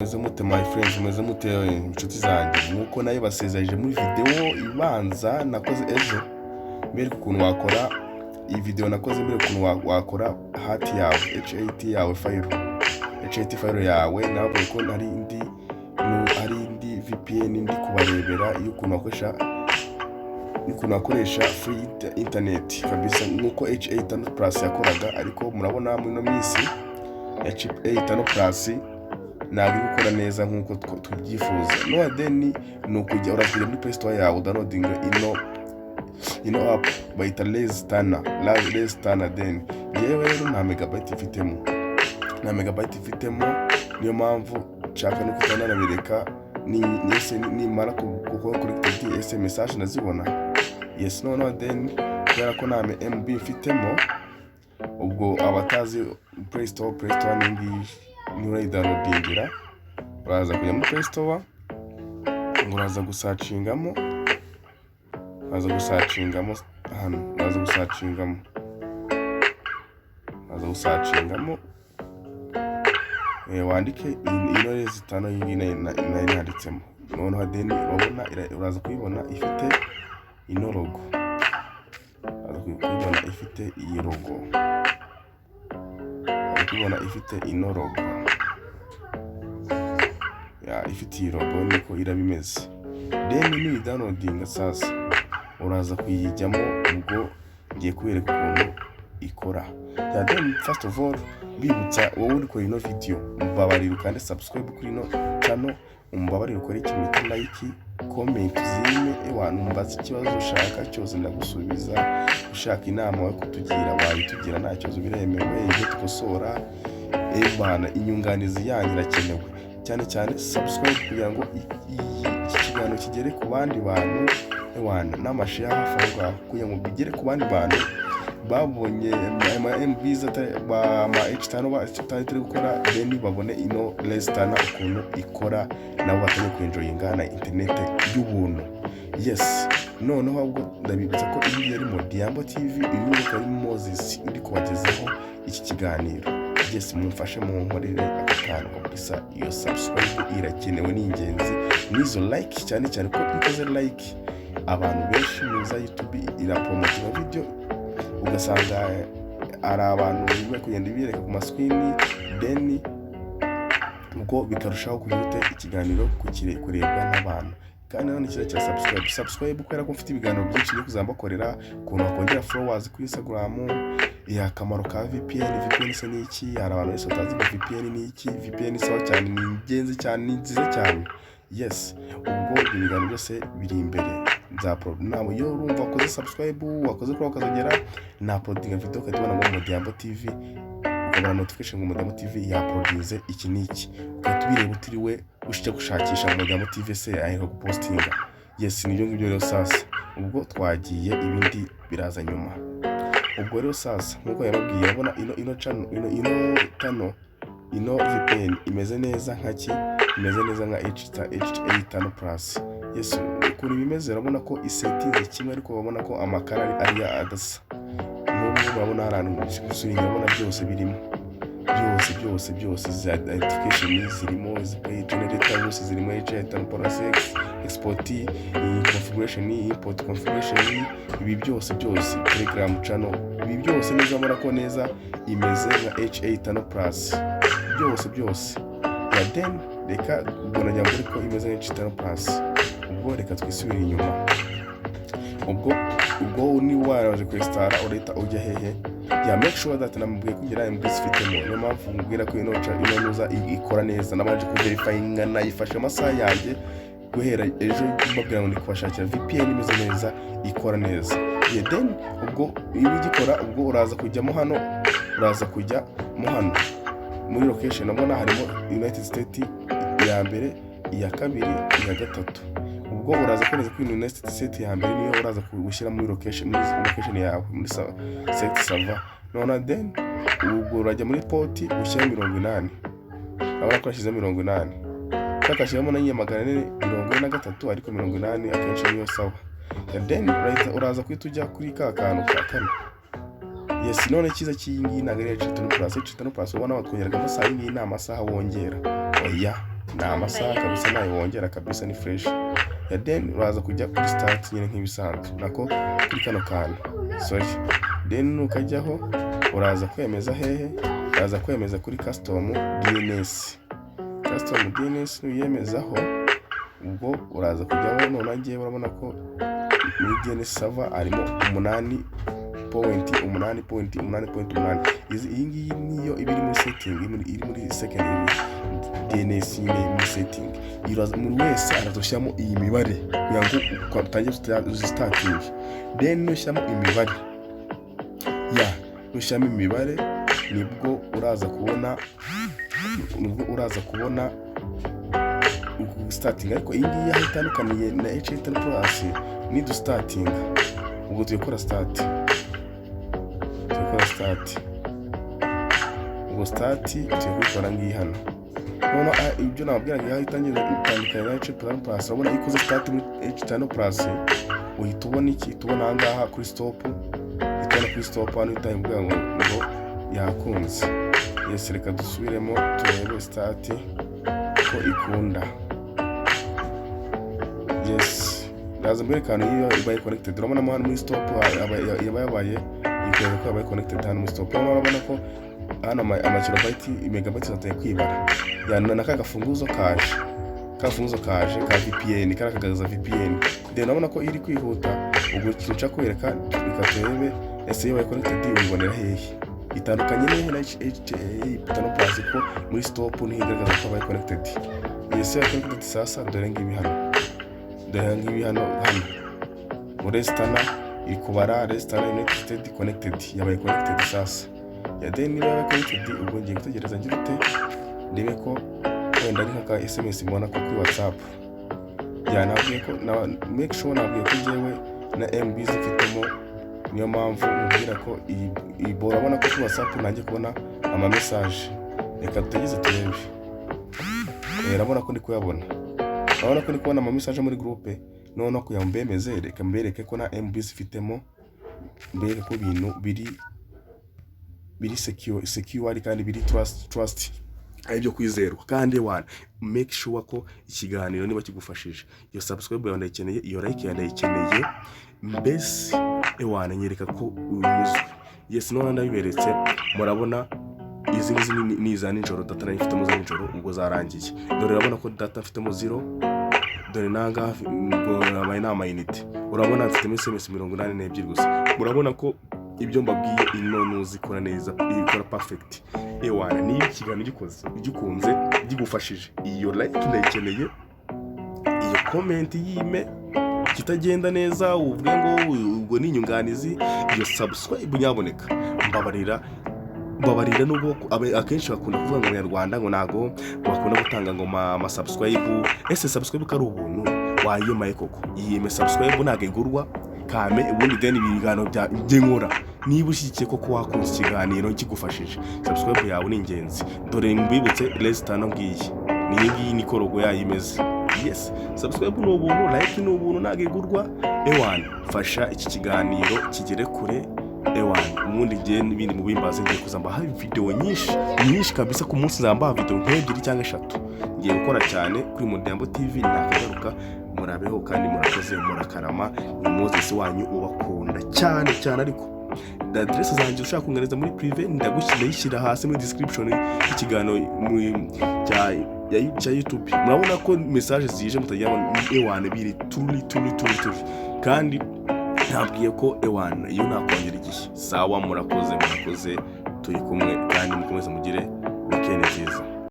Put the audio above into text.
meze mute my friends, meze mute inshuti zanjye, nkuko nayo basezerije muri video ibanza nakoze ejo mbere ukuntu wakora iyi video nakoze mbere ukuntu wakora hati yawe HAT yawe file yawe, nabwo ko hari indi VPN ndi kubarebera ukuntu wakoresha free internet kabisa nkuko HA5 Plus yakoraga, ariko murabona muri no minsi HA5 Plus ntabwo gukora neza nkuko tubyifuza. No then no kujya uragire muri Play Store yawe downloading ino app bayita Less Tana then yewe rero nta megabyte ifitemo, niyo mpamvu nshaka no kutanabireka ni mara kuko kuri SMS nazibona. Yes no then kubera ko nta MB ifitemo, ubwo abatazi Play Store ni urayidownloadingira, uraza kujya muri Play Store ngo uraza gusacingamo hano, uraza gusacingamo wandike ino Less Tana nari nanditsemo, noneho then uraza kuyibona ifite ino logo, ifite iyi logo, ifite ino logo ifite iyi logo niko irabimeze. Then ni downloading sasa uraza kuyijyamo, ubwo ngiye kubereka ukuntu ikora. Then first of all bibutsa wowe uri kuri ino video, mbabarira kandi subscribe kuri ino channel, mbabarira ukore ikintu bita like, comment zime mbaza ikibazo ushaka cyose ndagusubiza, ushaka inama yo kutugira wabitugira, nta kibazo biremewe, ibyo tukosora bana inyunganizi yanyu irakenewe cyane subscribe kugira ngo iki kiganiro kigere ku bandi bantu n'amashare hafi aho kugira ngo bigere ku bandi bantu babonye MBs ama H5 turi gukora, then babone ino Less Tana ukuntu ikora, nabo batanye kwenjoyinga na internet y'ubuntu. Yes noneho ahubwo ndabibutsa ko iyi yari Modiambo TV, uyu ari Moses uri kubagezaho iki kiganiro. Yes mumfashe mu nkorere akatanu kabisa, iyo subscribe irakenewe ni ingenzi, nizo like cyane ko ikoze like abantu benshi muza YouTube irapromote video, ugasanga ari abantu biwe kugenda bireka ku mascreen, then ubwo bikarushaho kuyute ikiganiro kurebwa n'abantu. Kandi none kira cya subscribe kubera ko mfite ibiganiro byinshi byo kuzambakorera, ukuntu wakongera followers kuri Instagram, akamaro ka VPN se ni iki, hari abantu bose batazi VPN ni iki. VPN sawa cyane, ni ingenzi cyane, ni nziza cyane. Yes ubwo ibiganiro byose biri imbere nawe yo urumva wakoze subscribe, wakoze kuri wakazogera na uploading video ukatubona ngo Modiambo TV, ukabona notification ngo Modiambo TV ya produce iki niki, ukatubireba utiriwe ushike gushakisha Modiambo TV se aheruka gupostinga. Yes nibyo ngibyo rero sasa, ubwo twagiye ibindi biraza nyuma. Ubwo rero sasa nkuko yababwiye, abona ino VPN imeze neza imeze neza nka HA5 Plus. Yes ukuntu bimeze urabona ko isetinze kimwe, ariko babona ko amakara ari adasa, n'ubwo babona haranu gusubira, babona byose birimo, byose za identification zirimo, page generator zose zirimo, HA5 Plus export, configuration, import configuration, ibi byose Telegram channel, ibi byose neza mbona ko neza imeze nka HA5 Plus byose. Then reka ubona njya muri ko imeze nka HA5 Plus, ubwo reka twisubire inyuma. Ubwo ni waraje kwestara ureta ujya hehe, make sure that namubwiye kugira MBs ifitemo, niyo mpamvu ngubwira ko ino nuza ikora neza. Nabanje kuverifyinga nayifashe amasaha yanjye guhera ejo, mbabwira ngo ndikubashakira VPN imeze neza ikora neza. Then ubwo iyo ugikora, ubwo uraza kujyamo hano muri location, nabona harimo United States ya mbere, iya kabiri, iya gatatu. Ubwo uraza kwemeza ko United States ya mbere niyo uraza gushyira muri location yawe muri set server. None then ubwo urajya muri port ushyira 80, abara kwashize 80, kakashyiramo na 443, ariko 80 akenshi niyo sawa. Then uraza kwita ujya kuri ka kantu ka kane. Yes none kiza cyingi nagare HA5 Plus ubona watwongeraga amasaha y'inama, amasaha wongera oya ni amasaha kabisa nayo wongera kabisa ni fresh. Ya then uraza kujya kuri start nyine nk'ibisanzwe nako kuri kano kantu sorry, then ukajyaho uraza kwemeza hehe, uraza kwemeza kuri custom DNS. Custom DNS uyemezaho ubwo uraza kujyaho none agiye urabona ko muri DNS server arimo 8.8.8.8. iyi ngiyi niyo ibiri muri setting, iri muri second DNS nyine muri setting. Umuntu wese arazoshyamo iyi mibare kugira ngo utangire starting, then nushyamo imibare nushyamo imibare nibwo uraza kubona starting. Ariko iyi ngiyi aho itandukaniye na H8 Plus ni du starting. Ubwo tuyikora start ubwo start tuyikora ngiyi hano none ibyo nababwira ngo itandukanye na H8 Plus. urabona ikoze start muri H8 Plus uhita ubona iki, tubona ahangaha kuri stop, itana kuri stop hano itayibwira ngo yakunze. Yes, reka dusubiremo turebe start ko ikunda. Yes, ndaza mwerekana iyo ibaye connected. urabona mo hano muri stop yabaye ikwereka ko yabaye connected hano muri stop. urabona ko hano amakilobyte megabyte zateye kwibara yana naka gafunguzo kaje ka VPN karakagaza VPN. Then urabona ko iri kwihuta, ubwo kiruca kwereka bikaturebe ese yabaye connected ubonera hehe. Itandukanye n'ehe na H8 Plus ko muri stop ntigaragaza ko yabaye connected. Yes, yabaye connected. Sasa dore ngibi hano muri stana iri kubara restana connected yabaye connected. Sasa ya then niba yabaye connected ubwo ngiye gutegereza ngirute ndebe ko wenda ari nka SMS mbona ko kuri WhatsApp. Nabwiye ko make sure nabwiye ko jewe na MB zifitemo, niyo mpamvu mbwira ko iyi bora abona ko kuri WhatsApp nanjye kubona ama message. Reka tutegeze turebe. Urabona ko ndi kuyabona, urabona ko ndi kubona ama message muri groupe. None ko yambemeze reka mbereke ko na MB zifitemo, mbere ko bintu biri secure kandi biri trust ibyo kwizerwa. Kandi make sure ko ikiganiro niba kigufashije, iyo subscribe yawe ndayikeneye, iyo like ndayikeneye, mbese nyereka ko unyuzwe. Yes, none ndabiberetse murabona izi ni iza nijoro, data nayifitemo za nijoro ubwo zarangiye. Dore urabona ko data mfitemo 0, dore nanga ngo abaye na amayinite. Urabona mfitemo SMS 82 gusa. Murabona ko ibyo mbabwiye ino nuzikora neza, ikora perfect. Niba ikiganiro gikunze gigufashije, iyo like ndayikeneye, iyo comment yime kitagenda neza uvuge ngo ubwo ni inyunganizi, iyo subscribe nyaboneka mbabarira nubwo akenshi bakunda kuvuga ngo Abanyarwanda ngo nago bakunda gutanga ngo ma subscribe. Ese subscribe kari ubuntu wayemaye koko? Iyeme subscribe ntago igurwa kame, ubundi then ibigano by'inkora. Niba ushyikiye koko wakunze ikiganiro kigufashije, subscribe yawe ni ingenzi. Dore mbibutse restana ngiyi n'iyi ni korogo yayimeze. Yes, subscribe ni ubuntu, like ni ubuntu ntago igurwa. Fasha iki kiganiro kigere kure. Ubundi gihe n'ibindi mu bimbaze ngiye kuzambaha video nyinshi kabisa. Ku munsi nzambaha video nk'ebyiri cyangwa 3. Ngiye gukora cyane kuri Mudembo TV. Nakagaruka murabeho kandi murakoze, murakarama. Ni Moses wanyu ubakunda cyane. Ariko adresse zanjye ushaka kungereza muri privé ndagushyira hasi muri description y'ikiganiro cya YouTube. Murabona ko message zije mutajyamo biri turi kandi nabwiye ko iyo nakongera igihe. Sawa, murakoze turi kumwe kandi mukomeze mugire weekend nziza.